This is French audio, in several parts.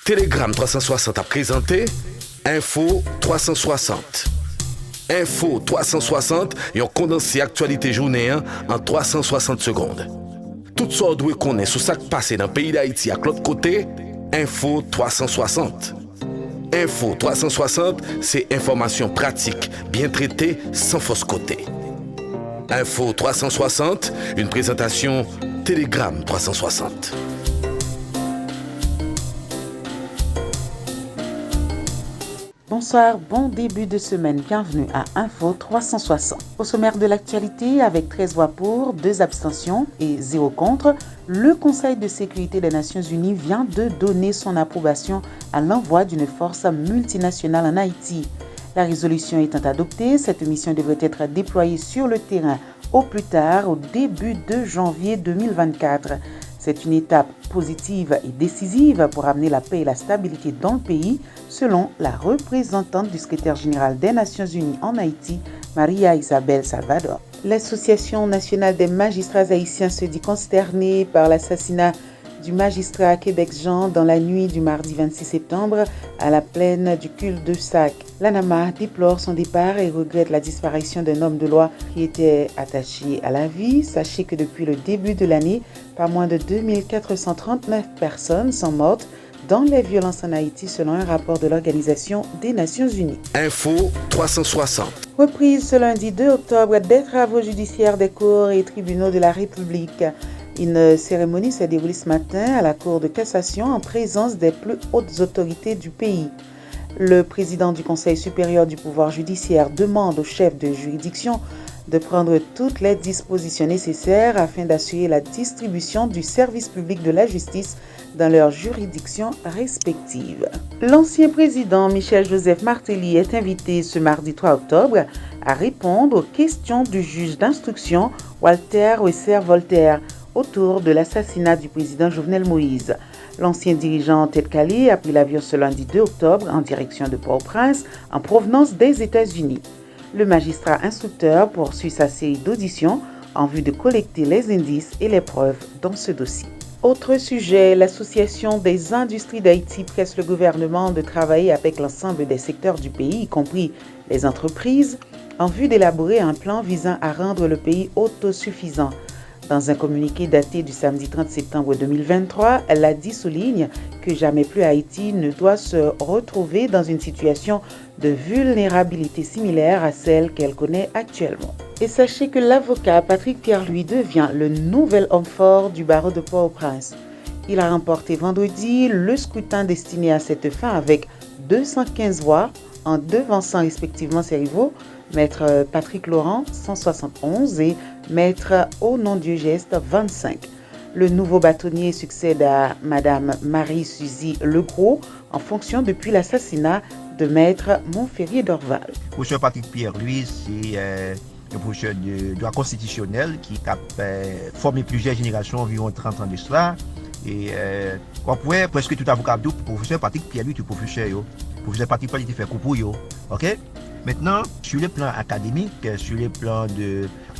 Telegram 360 a présenté Info 360. Info 360 et on condensé actualité journée en 360 secondes. Tout ça doit connaître sur ce qui passe dans le pays d'Haïti à l'autre côté, Info 360. Info 360, c'est information pratique, bien traitée, sans fausse côté. Info 360, une présentation Telegram 360. Bonsoir, bon début de semaine, bienvenue à Info 360. Au sommaire de l'actualité, avec 13 voix pour, 2 abstentions et 0 contre, le Conseil de sécurité des Nations Unies vient de donner son approbation à l'envoi d'une force multinationale en Haïti. La résolution étant adoptée, cette mission devrait être déployée sur le terrain au plus tard au début de janvier 2024. C'est une étape positive et décisive pour amener la paix et la stabilité dans le pays, selon la représentante du secrétaire général des Nations Unies en Haïti, Maria Isabel Salvador. L'Association nationale des magistrats haïtiens se dit consternée par l'assassinat du magistrat Québec-Jean dans la nuit du mardi 26 septembre à la plaine du culte de Sac. L'ANAMA déplore son départ et regrette la disparition d'un homme de loi qui était attaché à la vie. Sachez que depuis le début de l'année, pas moins de 2439 personnes sont mortes dans les violences en Haïti selon un rapport de l'Organisation des Nations Unies. Info 360. Reprise ce lundi 2 octobre des travaux judiciaires des cours et tribunaux de la République. Une cérémonie s'est déroulée ce matin à la Cour de cassation en présence des plus hautes autorités du pays. Le président du Conseil supérieur du pouvoir judiciaire demande au chef de juridiction de prendre toutes les dispositions nécessaires afin d'assurer la distribution du service public de la justice dans leurs juridictions respectives. L'ancien président Michel-Joseph Martelly est invité ce mardi 3 octobre à répondre aux questions du juge d'instruction Walter Wesser-Voltaire autour de l'assassinat du président Jovenel Moïse. L'ancien dirigeant Ted Kali a pris l'avion ce lundi 2 octobre en direction de Port-au-Prince en provenance des États-Unis. Le magistrat instructeur poursuit sa série d'auditions en vue de collecter les indices et les preuves dans ce dossier. Autre sujet, l'Association des industries d'Haïti presse le gouvernement de travailler avec l'ensemble des secteurs du pays, y compris les entreprises, en vue d'élaborer un plan visant à rendre le pays autosuffisant. Dans un communiqué daté du samedi 30 septembre 2023, l'ADI souligne que jamais plus Haïti ne doit se retrouver dans une situation de vulnérabilité similaire à celle qu'elle connaît actuellement. Et sachez que l'avocat Patrick Pierre-Louis devient le nouvel homme fort du barreau de Port-au-Prince. Il a remporté vendredi le scrutin destiné à cette fin avec 215 voix en devançant respectivement ses rivaux, Maître Patrick Laurent, 171 et Maître Au-Nom-Dieu Geste, 25. Le nouveau bâtonnier succède à Madame Marie-Suzy Legros en fonction depuis l'assassinat de Maître Montferrier d'Orval. Professeur Patrick Pierre-Louis, c'est un professeur de droit constitutionnel qui a formé plusieurs générations, environ 30 ans de cela. Et on pourrait presque tout avocat du professeur Patrick Pierre-Louis, tout professeur. Professeur Patrick Pierre-Louis fait coup pour yo. OK? Maintenant, sur le plan académique, sur le plan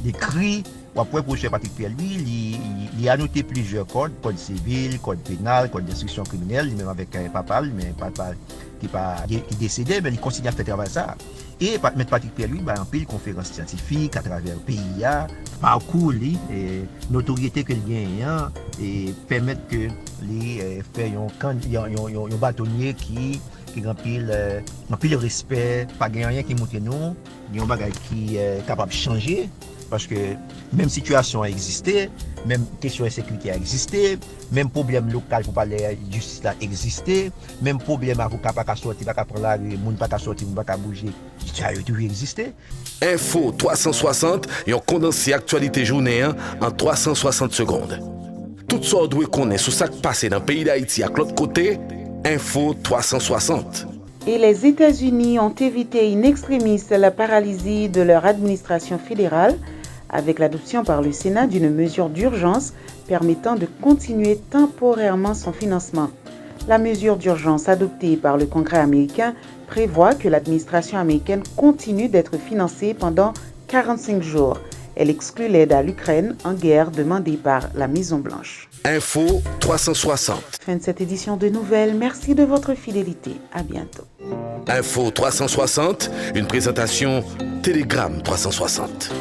d'écrit, après, professeur Patrick Pierre-Louis, il a noté plusieurs codes, code civil, code pénal, code d'instruction criminelle, même avec un papa, mais papa qui est décédé, mais il continue à faire travail ça. Et M. Patrick Pierre-Louis, en pile conférences scientifiques à travers le pays, parcours, notoriété que il gagne, et permettre que les faits un bâtonnier qui remplit le respect, pas rien qui montre nous, il y a un bagage qui est capable de changer. Parce que même situation a existé, même question de sécurité a existé, même problème local pour parler de justice a existé, même problème avocat pas sortir, pas prendre la rue, monde pas sortir, monde pas bouger, ça a toujours existé. Info 360 et on condensé actualité journée en 360 secondes. Tout ça doit connaître sur ce qui passe dans le pays d'Haïti à l'autre côté, Info 360. Et les États-Unis ont évité in extremis la paralysie de leur administration fédérale avec l'adoption par le Sénat d'une mesure d'urgence permettant de continuer temporairement son financement. La mesure d'urgence adoptée par le Congrès américain prévoit que l'administration américaine continue d'être financée pendant 45 jours. Elle exclut l'aide à l'Ukraine en guerre demandée par la Maison-Blanche. Info 360. Fin de cette édition de nouvelles. Merci de votre fidélité. À bientôt. Info 360, une présentation Télégramme 360.